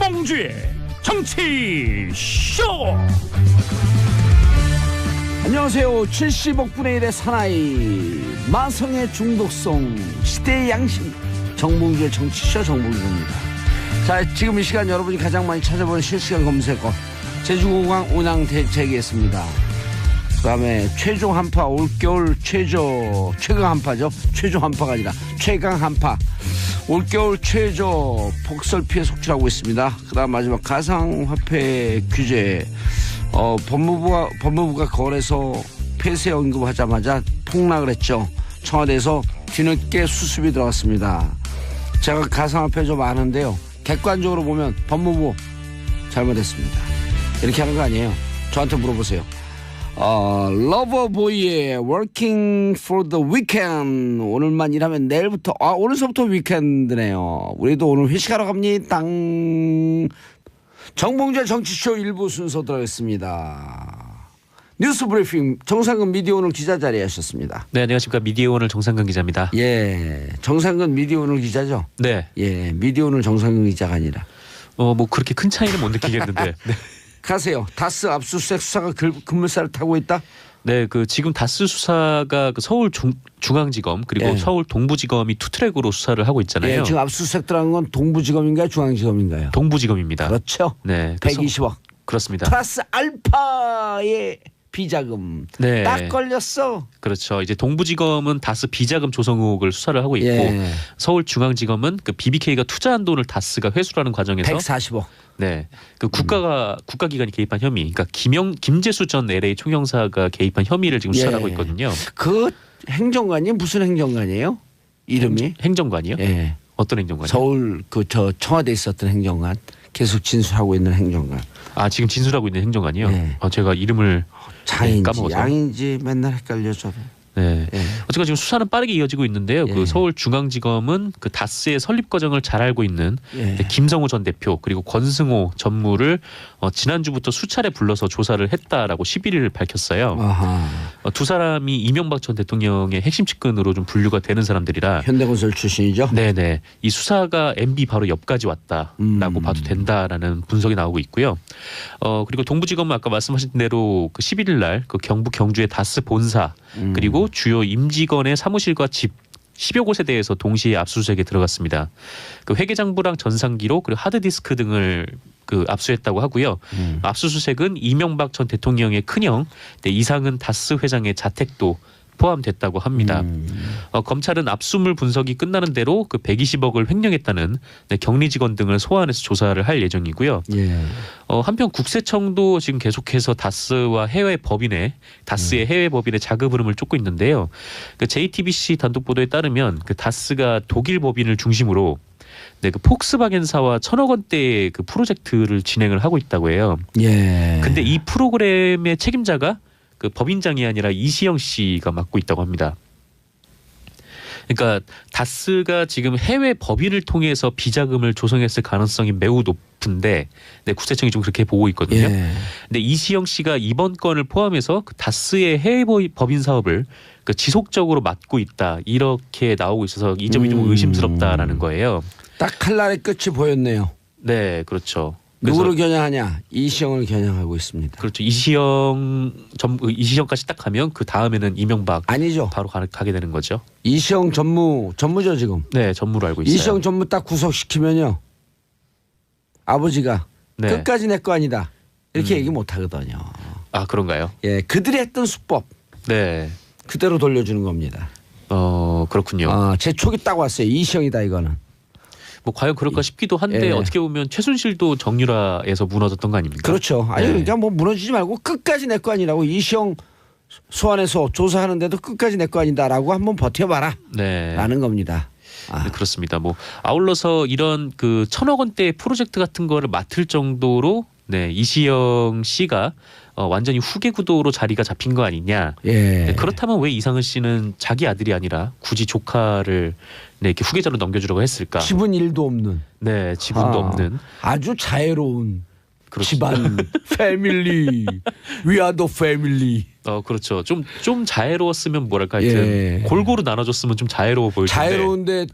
정봉주의 정치쇼. 안녕하세요. 70억 분의 1의 사나이, 마성의 중독성, 시대의 양심, 정봉주의 정치쇼 정봉주입니다. 자, 지금 이 시간 여러분이 가장 많이 찾아보는 실시간 검색어 제주공항 운항 대책이었습니다. 그 다음에 최종 한파, 올겨울 최강 한파죠. 최종 한파가 아니라 최강 한파, 올겨울 최저 폭설 피해 속출하고 있습니다. 그 다음 마지막 가상화폐 규제, 법무부가 거래소 폐쇄 언급하자마자 폭락을 했죠. 청와대에서 뒤늦게 수습이 들어갔습니다. 제가 가상화폐 좀 아는데요, 객관적으로 보면 법무부 잘못했습니다. 이렇게 하는 거 아니에요. 저한테 물어보세요. 러버보이의 Working for the Weekend. 오늘만 일하면 내일부터, 오늘서부터 위켄드네요. 우리도 오늘 회식하러 갑니다. 정봉재 정치쇼 1부 순서 들어가겠습니다. 뉴스 브리핑 정상근 미디어오늘 기자 자리하셨습니다. 네, 안녕하십니까. 미디어오늘 정상근 기자입니다. 예, 정상근 미디어오늘 기자죠? 네. 예, 미디어오늘 정상근 기자가 아니라. 뭐 그렇게 큰 차이는 못 느끼겠는데. 네. 가세요. 다스 압수수색 수사가 급물살을 타고 있다? 네, 지금 다스 수사가 서울 중앙지검 그리고 예. 서울 동부지검이 투트랙으로 수사를 하고 있잖아요. 예, 지금 압수수색 들어간 건 동부지검인가요, 중앙지검인가요? 동부지검입니다. 그렇죠. 네, 120억. 그렇습니다. 플러스 알파의 비자금. 네. 딱 걸렸어. 그렇죠. 이제 동부지검은 다스 비자금 조성 의혹을 수사를 하고 있고, 예. 서울중앙지검은 BBK가 투자한 돈을 다스가 회수하는 과정에서 140억. 네, 국가기관이 개입한 혐의, 그러니까 김재수 전 LA 총영사가 개입한 혐의를 지금 수사하고 예. 있거든요. 그 행정관이 무슨 행정관이에요? 이름이? 행정관이요? 예. 어떤 행정관이요? 서울 청와대에 있었던 행정관, 계속 진술하고 있는 행정관. 지금 진술하고 있는 행정관이요? 네. 제가 이름을 장인지 까먹어서. 양인지 맨날 헷갈려져. 네. 예. 어쨌든 지금 수사는 빠르게 이어지고 있는데요. 예. 서울중앙지검은 다스의 설립 과정을 잘 알고 있는 예. 김성우 전 대표 그리고 권승호 전무를 지난주부터 수차례 불러서 조사를 했다라고 11일 밝혔어요. 아하. 두 사람이 이명박 전 대통령의 핵심 측근으로 좀 분류가 되는 사람들이라. 현대건설 출신이죠. 네네. 이 수사가 MB 바로 옆까지 왔다라고 봐도 된다라는 분석이 나오고 있고요. 그리고 동부지검은 아까 말씀하신 대로 11일 날 경북 경주의 다스 본사 그리고 주요 임직원의 사무실과 집 10여 곳에 대해서 동시에 압수수색에 들어갔습니다. 회계장부랑 전산기록 그리고 하드디스크 등을 압수했다고 하고요. 압수수색은 이명박 전 대통령의 큰형 이상은 다스 회장의 자택도 포함됐다고 합니다. 검찰은 압수물 분석이 끝나는 대로 120억을 횡령했다는 격리 직원 등을 소환해서 조사를 할 예정이고요. 예. 한편 국세청도 지금 계속해서 다스의 해외 법인의 자금 흐름을 쫓고 있는데요. JTBC 단독 보도에 따르면 다스가 독일 법인을 중심으로 폭스바겐사와 1,000억 원대의 프로젝트를 진행을 하고 있다고 해요. 예. 근데 이 프로그램의 책임자가 법인장이 아니라 이시영 씨가 맡고 있다고 합니다. 그러니까 다스가 지금 해외 법인을 통해서 비자금을 조성했을 가능성이 매우 높은데, 국세청이 좀 그렇게 보고 있거든요. 예. 근데 이시영 씨가 이번 건을 포함해서 다스의 해외 법인 사업을 지속적으로 맡고 있다, 이렇게 나오고 있어서 이 점이 좀 의심스럽다라는 거예요. 딱 칼날의 끝이 보였네요. 네, 그렇죠. 누구를 겨냥하냐? 이시영을 겨냥하고 있습니다. 그렇죠. 이시영까지 딱 하면 그 다음에는 이명박 아니죠. 바로 가게 되는 거죠. 이시영 전무죠 지금. 네, 전무로 알고 있어요. 이시영 전무 딱 구속시키면요, 아버지가 네. 끝까지 내 거 아니다 이렇게 얘기 못 하거든요. 아, 그런가요? 예, 그들이 했던 수법 네. 그대로 돌려주는 겁니다. 그렇군요. 제 촉이 딱 왔어요. 이시영이다 이거는. 과연 그럴까 싶기도 한데, 예. 어떻게 보면 최순실도 정유라에서 무너졌던 거 아닙니까? 그렇죠. 아니, 네. 그러니까 무너지지 말고 끝까지 내 거 아니라고. 이시영 소환해서 조사하는데도 끝까지 내 거 아니다라고 한번 버텨봐라. 네. 라는 겁니다. 네, 그렇습니다. 아울러서 이런 1,000억 원대 프로젝트 같은 거를 맡을 정도로 이시영 씨가 완전히 후계 구도로 자리가 잡힌 거 아니냐. 예. 그렇다면 왜 이상은 씨는 자기 아들이 아니라 굳이 조카를 이렇게 후계자로 넘겨주려고 했을까? 지분 1도 없는. 네, 지분도 없는. 아주 자애로운 그렇죠. 집안, 패밀리, we are the family. 그렇죠. 좀 자애로웠으면 뭐랄까 하여튼 예. 골고루 나눠줬으면 좀 자애로워 보일 텐데. 자애로운데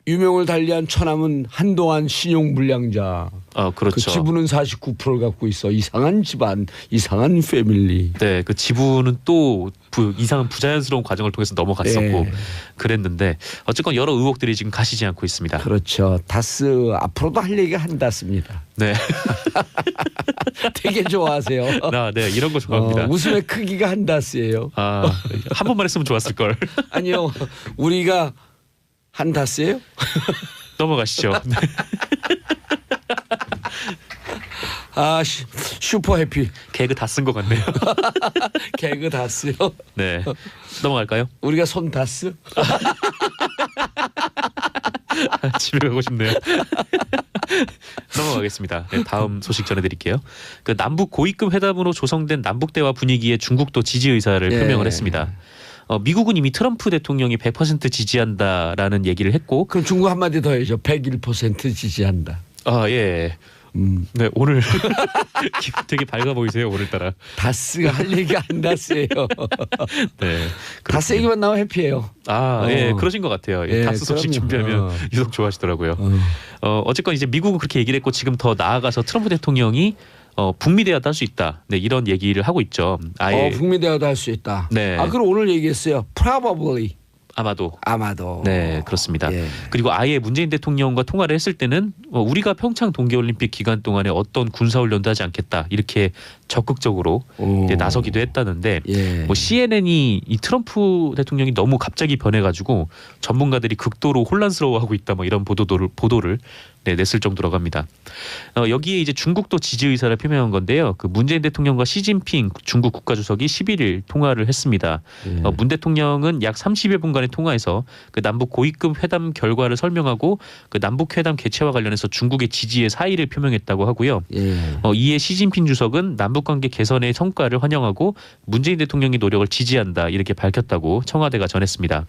유명을 달리한 처남은 한동안 신용불량자. 그렇죠. 그 지분은 49%를 갖고 있어. 이상한 집안, 이상한 패밀리. 네, 그 지분은 또 이상한 부자연스러운 과정을 통해서 넘어갔었고 예. 그랬는데 어쨌건 여러 의혹들이 지금 가시지 않고 있습니다. 그렇죠. 다스 앞으로도 할 얘기가 한다스입니다. 네, 되게 좋아하세요. 네, 이런 거 좋아합니다. 웃음의 크기가 한다스예요. 한 번만 했으면 좋았을 걸. 아니요, 우리가 한다스예요? 넘어가시죠. 네. 슈퍼 해피. 개그 다 쓴 것 같네요. 개그 다스요. 네, 넘어갈까요? 우리가 손 다스. 집에 가고 싶네요. 넘어가겠습니다. 네, 다음 소식 전해드릴게요. 그 남북 고위급 회담으로 조성된 남북 대화 분위기에 중국도 지지 의사를 표명을 했습니다. 미국은 이미 트럼프 대통령이 100% 지지한다라는 얘기를 했고, 그럼 중국 한마디 더 해줘. 101% 지지한다. 예. 네, 오늘 기분 되게 밝아 보이세요, 오늘따라. 다스가 할 얘기가 한다스예요. 네, 다스 얘기만 나오면 해피해요. 예, 그러신 것 같아요. 예, 다스 소식 그럼요. 준비하면 유독 좋아하시더라고요. 어쨌건 이제 미국은 그렇게 얘기를 했고 지금 더 나아가서 트럼프 대통령이 북미 대화도 할 수 있다. 네, 이런 얘기를 하고 있죠. 아예 북미 대화도 할 수 있다. 네. 그럼 오늘 얘기했어요. Probably. 아마도. 네, 그렇습니다. 예. 그리고 아예 문재인 대통령과 통화를 했을 때는 우리가 평창 동계올림픽 기간 동안에 어떤 군사훈련도 하지 않겠다. 이렇게 적극적으로 이제 나서기도 했다는데 예. 뭐 CNN이 이 트럼프 대통령이 너무 갑자기 변해가지고 전문가들이 극도로 혼란스러워하고 있다. 뭐 이런 보도를 냈을 정도라고 합니다. 여기에 이제 중국도 지지 의사를 표명한 건데요. 그 문재인 대통령과 시진핑 중국 국가주석이 11일 통화를 했습니다. 문 대통령은 약 30여 분간의 통화에서 그 남북 고위급 회담 결과를 설명하고 그 남북 회담 개최와 관련해서 중국의 지지의 사의를 표명했다고 하고요. 이에 시진핑 주석은 남북 관계 개선의 성과를 환영하고 문재인 대통령의 노력을 지지한다 이렇게 밝혔다고 청와대가 전했습니다.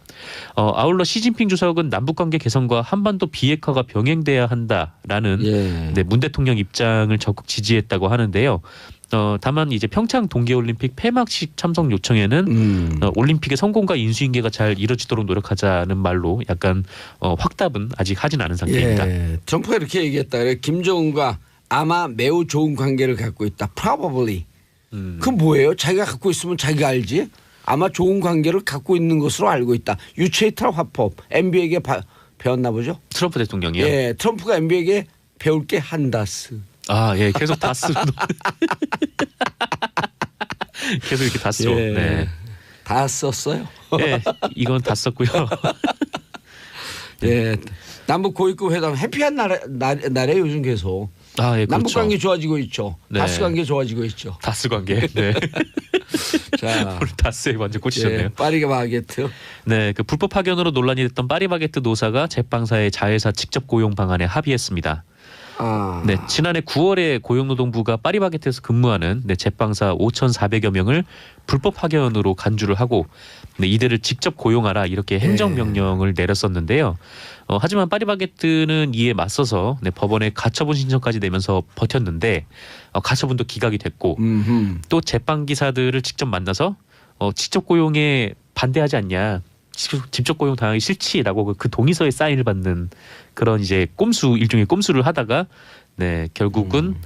아울러 시진핑 주석은 남북 관계 개선과 한반도 비핵화가 병행돼야 한다라는 문 대통령 입장을 적극 지지했다고 하는데요. 다만 이제 평창 동계올림픽 폐막식 참석 요청에는 올림픽의 성공과 인수인계가 잘 이루어지도록 노력하자는 말로 약간 확답은 아직 하진 않은 상태입니다. 트럼프가 이렇게 얘기했다. 그래. 김정은과 아마 매우 좋은 관계를 갖고 있다. Probably. 그건 뭐예요? 자기가 갖고 있으면 자기가 알지. 아마 좋은 관계를 갖고 있는 것으로 알고 있다. 유체이탈 화법. MB에게 배웠나 보죠? 트럼프 대통령이요? 예, 트럼프가 MB에게 배울 게 한다스. 예, 계속 다스로 계속 이렇게 다스로. 예, 네. 다 썼어요. 예, 이건 다 썼고요. 예, 남북 고위급 회담 해피한 날에 요즘 계속. 예, 남북 그렇죠. 관계 좋아지고 있죠. 네. 다스 관계 좋아지고 있죠. 다스 관계. 네. 자, 오늘 다스에 완전 꽂히셨네요. 파리바게트. 네, 그 불법 파견으로 논란이 됐던 파리바게트 노사가 제빵사의 자회사 직접 고용 방안에 합의했습니다. 네, 지난해 9월에 고용노동부가 파리바게트에서 근무하는 제빵사 5,400여 명을 불법 파견으로 간주를 하고 이들을 직접 고용하라 이렇게 행정명령을 내렸었는데요. 하지만 파리바게트는 이에 맞서서 법원에 가처분 신청까지 내면서 버텼는데 가처분도 기각이 됐고 또 제빵기사들을 직접 만나서 직접 고용에 반대하지 않냐. 직접 고용 당하기 싫지라고 그 동의서에 사인을 받는 그런 이제 일종의 꼼수를 하다가 결국은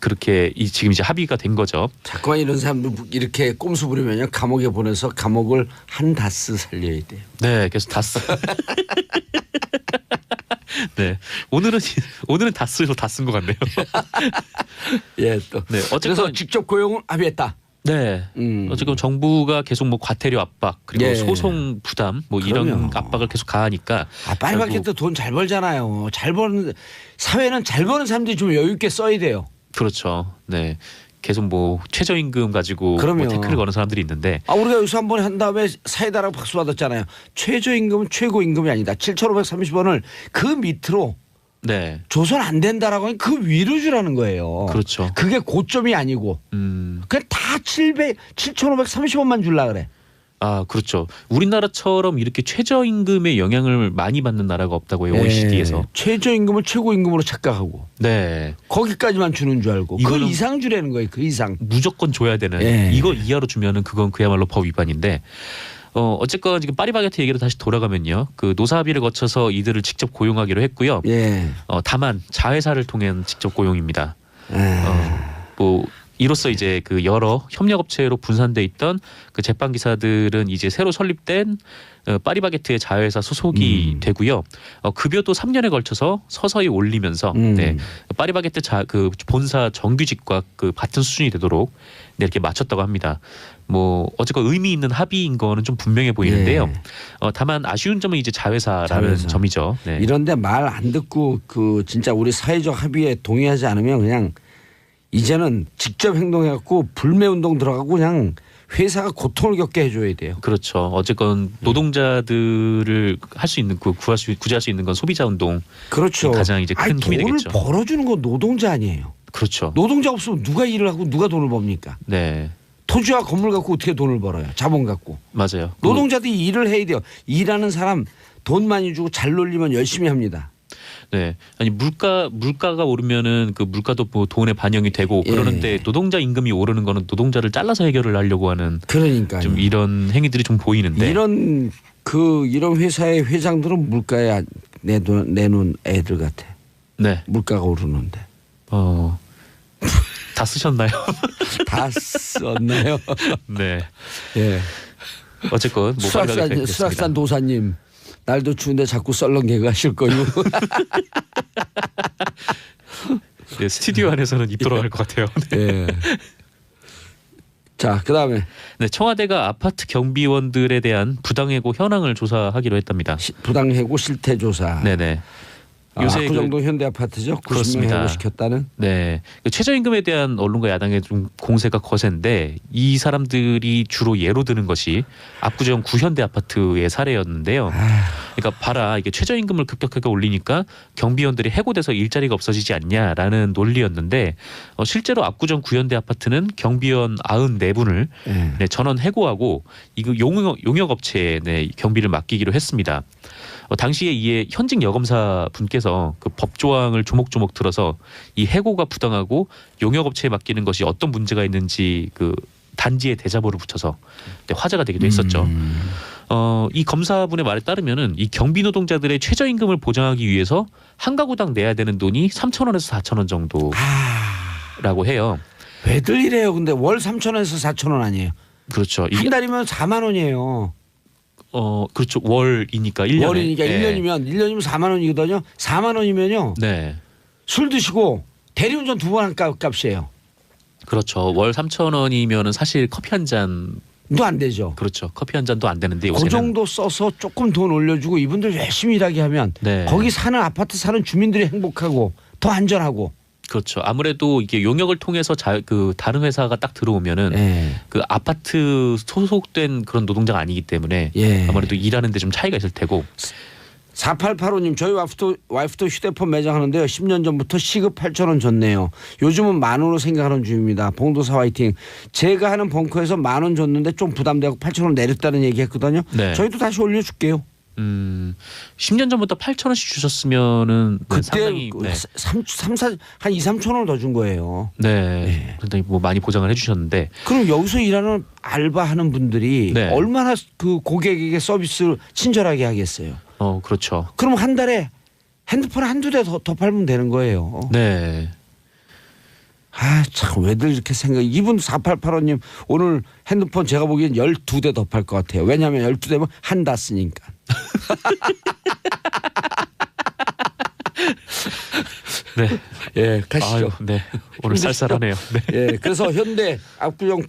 그렇게 지금 이제 합의가 된 거죠. 자꾸만 이런 사람들 이렇게 꼼수 부리면요 감옥에 보내서 감옥을 한 다스 살려야 돼요. 네, 그래서 다스. 네, 오늘은 다스로 다 쓴 것 같네요. 예, 또. 네, 어쨌든 그래서 직접 고용을 합의했다. 네. 지금 정부가 계속 과태료 압박 그리고 소송 부담 이런 그럼요. 압박을 계속 가하니까 파리바게트 돈 잘 벌잖아요. 잘 버는 사회는 잘 버는 사람들이 좀 여유 있게 써야 돼요. 그렇죠. 네. 계속 최저임금 가지고 태클을 거는 사람들이 있는데 우리가 여기서 한 번 한 다음에 사이다라고 박수 받았잖아요. 최저임금은 최고임금이 아니다. 7,530원을 그 밑으로 조선 안 된다라고 하면 그 위로 주라는 거예요. 그렇죠. 그게 고점이 아니고 그냥 다 7,530원만 줄라 그래. 그렇죠. 우리나라처럼 이렇게 최저임금의 영향을 많이 받는 나라가 없다고요. OECD에서. 최저임금을 최고임금으로 착각하고. 네. 거기까지만 주는 줄 알고. 그 이상 주라는 거예요. 그 이상. 무조건 줘야 되는. 이거 이하로 주면은 그건 그야말로 법 위반인데. 어쨌건 지금 파리바게트 얘기로 다시 돌아가면요. 그 노사 합의를 거쳐서 이들을 직접 고용하기로 했고요. 예. 다만 자회사를 통한 직접 고용입니다. 뭐 이로써 이제 그 여러 협력업체로 분산돼 있던 그 제빵 기사들은 이제 새로 설립된 파리바게트의 자회사 소속이 되고요. 급여도 3년에 걸쳐서 서서히 올리면서 네, 파리바게트 그 본사 정규직과 그 같은 수준이 되도록 네, 이렇게 맞췄다고 합니다. 뭐 어쨌건 의미 있는 합의인 거는 좀 분명해 보이는데요. 다만 아쉬운 점은 이제 자회사라는 점이죠. 네. 이런데 말 안 듣고 그 진짜 우리 사회적 합의에 동의하지 않으면 그냥 이제는 직접 행동해갖고 불매운동 들어가고 그냥 회사가 고통을 겪게 해줘야 돼요. 그렇죠. 어쨌건 노동자들을 할 수 있는 구제할 수 있는 건 소비자 운동. 그렇죠. 가장 이제 큰 힘이 되겠죠. 돈을 벌어주는 건 노동자 아니에요. 그렇죠. 노동자 없으면 누가 일을 하고 누가 돈을 법니까? 네. 토지와 건물 갖고 어떻게 돈을 벌어요? 자본 갖고. 맞아요. 노동자들이 일을 해야 돼요. 일하는 사람 돈 많이 주고 잘 놀리면 열심히 합니다. 네, 아니 물가가 오르면은 그 물가도 뭐 돈에 반영이 되고 그러는데 노동자 임금이 오르는 거는 노동자를 잘라서 해결을 하려고 하는 그러니까 좀 이런 행위들이 좀 보이는데 이런 회사의 회장들은 물가에 내놓은 애들 같아. 네, 물가가 오르는데. 다 쓰셨나요? 다 썼나요? 네. 예. 어쨌건 수락산 도사님. 날도 추운데 자꾸 썰렁 개그 하실 거요. 네, 스튜디오 안에서는 입 돌아갈 것 같아요. 네. 예. 자, 그다음에 네, 청와대가 아파트 경비원들에 대한 부당해고 현황을 조사하기로 했답니다. 부당해고 실태 조사. 네네. 요새 압구정동 현대아파트죠. 90명 해고시켰다는. 네, 최저임금에 대한 언론과 야당의 좀 공세가 거센데 이 사람들이 주로 예로 드는 것이 압구정 구현대아파트의 사례였는데요. 그러니까 봐라 이게 최저임금을 급격하게 올리니까 경비원들이 해고돼서 일자리가 없어지지 않냐라는 논리였는데 실제로 압구정 구현대아파트는 경비원 94분을 네, 전원 해고하고 이거 용역업체에 네, 경비를 맡기기로 했습니다. 당시에 이에 현직 여검사 분께서 그 법조항을 조목조목 들어서 이 해고가 부당하고 용역업체에 맡기는 것이 어떤 문제가 있는지 그 단지에 대자보를 붙여서 네, 화제가 되기도 했었죠. 이 검사분의 말에 따르면은 이 경비 노동자들의 최저임금을 보장하기 위해서 한 가구당 내야 되는 돈이 3,000원에서 4,000원 정도라고 해요. 왜들 이래요? 근데 월 3,000원에서 4,000원 아니에요? 그렇죠. 한 달이면 4만 원이에요. 그렇죠. 월이니까 1년에. 월이니까 1년이면 4만 원이거든요. 4만 원이면요. 네. 술 드시고 대리운전 2번 한 값이에요. 그렇죠. 월 3,000원이면은 사실 커피 한 잔도 안 되죠. 그렇죠. 커피 한 잔도 안 되는데 요새는 그 정도 써서 조금 돈 올려주고 이분들 열심히 일하게 하면 네. 거기 사는 아파트 사는 주민들이 행복하고 더 안전하고. 그렇죠. 아무래도 이게 용역을 통해서 그 다른 회사가 딱 들어오면은 그 아파트 소속된 그런 노동자가 아니기 때문에 아무래도 일하는데 좀 차이가 있을 테고. 4885님 저희 와이프도 휴대폰 매장하는데요. 10년 전부터 시급 8,000원 줬네요. 요즘은 만 원으로 생각하는 중입니다. 봉도사 화이팅. 제가 하는 벙커에서 만 원 줬는데 좀 부담되고 8,000원 내렸다는 얘기했거든요. 네. 저희도 다시 올려줄게요. 10년 전부터 8,000원씩 주셨으면은 그때 상당히 한 2, 3,000원 더 준 거예요. 네. 상당히 뭐 많이 보장을 해주셨는데. 그럼 여기서 일하는 알바하는 분들이 얼마나 그 고객에게 서비스를 친절하게 하겠어요. 그렇죠. 그럼 한 달에 핸드폰 한두 대 더 팔면 되는 거예요. 네. 참 왜들 이렇게 이분 4885님 오늘 핸드폰 제가 보기엔 12대 더 팔 것 같아요. 왜냐하면 12대면 한 다 쓰니까. 네. 예, 가시죠. 아유, 네. 오늘 쌀쌀하네요. 네. 예, 그래서 현대 압구정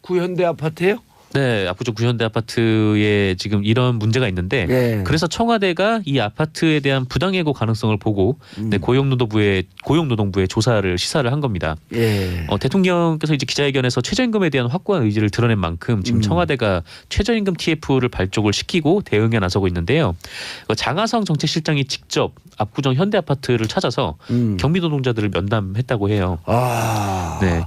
구현대 아파트예요? 네, 압구정 구현대 아파트에 지금 이런 문제가 있는데 그래서 청와대가 이 아파트에 대한 부당해고 가능성을 보고 네, 고용노동부에 조사를 시사를 한 겁니다. 대통령께서 이제 기자회견에서 최저임금에 대한 확고한 의지를 드러낸 만큼 지금 청와대가 최저임금 TF를 발족을 시키고 대응에 나서고 있는데요. 장하성 정책실장이 직접 압구정 현대 아파트를 찾아서 경비 노동자들을 면담했다고 해요. 네.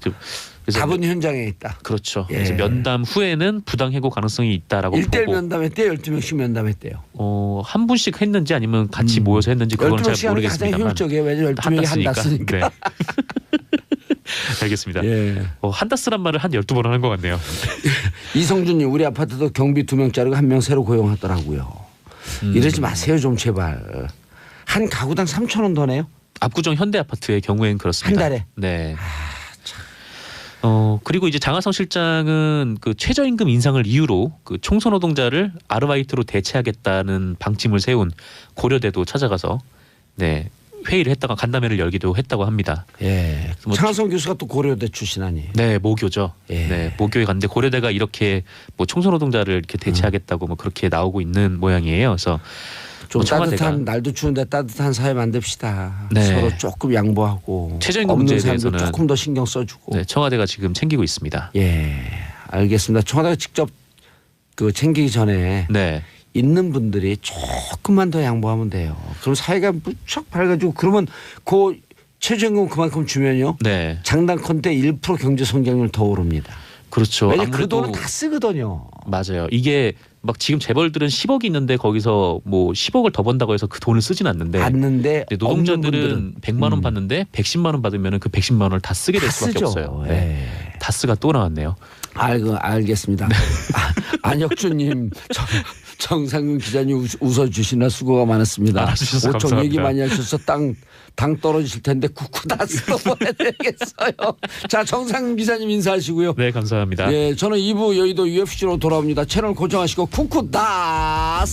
답은 현장에 있다. 그렇죠. 그래서 면담 후에는 부당해고 가능성이 있다라고 1대1 보고. 면담했대요. 12명씩 면담했대요. 한 분씩 했는지 아니면 같이 모여서 했는지 그건 잘 모르겠습니다만. 가장 효율적이에요. 왜냐면 12명이 한 다 쓰니까. 알겠습니다. 예. 한다스란 말을 한 12번 하는 것 같네요. 이성준님 우리 아파트도 경비 2명짜리가 1명 새로 고용하더라고요. 이러지 마세요 좀 제발. 한 가구당 3,000원 더 내요? 압구정 현대아파트의 경우에는 그렇습니다. 한 달에? 네. 그리고 이제 장하성 실장은 그 최저임금 인상을 이유로 그 청소 노동자를 아르바이트로 대체하겠다는 방침을 세운 고려대도 찾아가서 네 회의를 했다가 간담회를 열기도 했다고 합니다. 예. 뭐 장하성 교수가 또 고려대 출신 아니에요? 네, 모교죠. 예. 네, 모교에 갔는데 고려대가 이렇게 뭐 청소 노동자를 이렇게 대체하겠다고 뭐 그렇게 나오고 있는 모양이에요. 그래서 좀 뭐 청와대가 따뜻한 날도 추운데 따뜻한 사회 만듭시다. 네. 서로 조금 양보하고 최저임금 없는 문제에 사람들 대해서는 조금 더 신경 써주고. 네, 청와대가 지금 챙기고 있습니다. 예, 알겠습니다. 청와대가 직접 그 챙기기 전에 네. 있는 분들이 조금만 더 양보하면 돼요. 그럼 사회가 무척 밝아지고 그러면 그 최저임금 그만큼 주면요. 네. 장단컨대 1% 경제 성장률 더 오릅니다. 그렇죠. 왜냐 그 아무래도 돈은 다 쓰거든요. 맞아요. 이게 막 지금 재벌들은 10억이 있는데 거기서 뭐 10억을 더 번다고 해서 그 돈을 쓰진 않는데 받는데 근데 노동자들은 100만 원 받는데 110만 원 받으면 그 110만 원을 다 쓰게 될 다 수밖에 쓰죠. 없어요. 예. 네. 다스가 또 나왔네요. 알겠습니다. 안혁주님, 정상근 기자님 웃어주시나 수고가 많았습니다. 알아주셔서 5천 감사합니다. 얘기 많이 하셔서 당 떨어지실 텐데 쿠쿠 다 써보내드리겠어요. 자, 정상근 기자님 인사하시고요. 네, 감사합니다. 예, 저는 2부 여의도 UFC로 돌아옵니다. 채널 고정하시고 쿠쿠 다